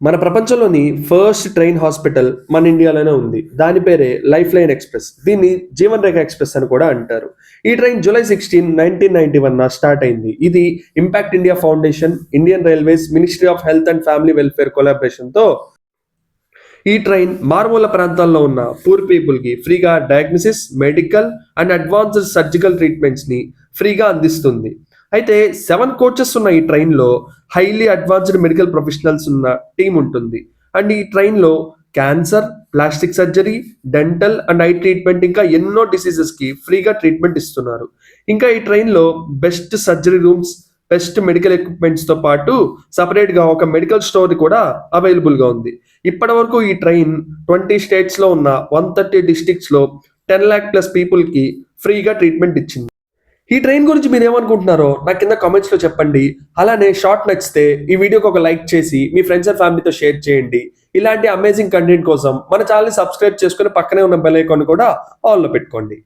మన ప్రపంచంలోని first train hospital మన ఇండియాలోనే ఉంది. దాని పేరే లైఫ్ లైన్ ఎక్స్‌ప్రెస్. దీన్ని జీవన్ రేఖ ఎక్స్‌ప్రెస్ అని కూడా అంటారు. ఈ ట్రైన్ జూలై 16, 1991 స్టార్ట్ అయింది. ఇది Impact India Foundation, Indian Railways, Ministry of Health and Family Welfare కొలాబరేషన్‌తో ఈ ట్రైన్ మారుమూల ప్రాంతాల్లో ఉన్న పూర్ పీపుల్‌కి ఫ్రీగా diagnosis, medical and advanced surgical ట్రీట్మెంట్స్‌ని ఫ్రీగా అందిస్తుంది. అయితే 7 కోచెస్ ఉన్న ఈ ట్రైన్‌లో హైలీ అడ్వాన్స్డ్ మెడికల్ ప్రొఫెషనల్స్ ఉన్న టీమ్ ఉంటుంది. అండ్ ఈ ట్రైన్‌లో cancer, plastic surgery, dental and eye treatment ఇంకా ఎన్నో డిసీజెస్‌కి ఫ్రీగా ట్రీట్మెంట్ ఇస్తున్నారు. ఇంకా ఈ ట్రైన్‌లో best surgery rooms, best medical ఎక్విప్మెంట్స్‌తో పాటు సెపరేట్‌గా ఒక మెడికల్ స్టోర్ కూడా అవైలబుల్‌గా ఉంది. ఇప్పటివరకు ఈ ట్రైన్ 20 స్టేట్స్‌లో ఉన్న 130 డిస్ట్రిక్ట్స్‌లో 10 లాక్ ప్లస్ పీపుల్‌కి ఫ్రీగా ట్రీట్మెంట్ ఇచ్చింది. ఈ ట్రైన్ గురించి మీరేమనుకుంటున్నారో నాకు కింద కామెంట్స్‌లో చెప్పండి. అలానే షార్ట్ నచ్చితే ఈ వీడియోకి ఒక లైక్ చేసి మీ ఫ్రెండ్స్ అండ్ ఫ్యామిలీతో షేర్ చేయండి. ఇలాంటి అమేజింగ్ కంటెంట్ కోసం మన ఛానెల్‌ని సబ్స్క్రైబ్ చేసుకొని పక్కనే ఉన్న బెల్ ఐకాన్ కూడా ఆన్‌లో పెట్టుకోండి.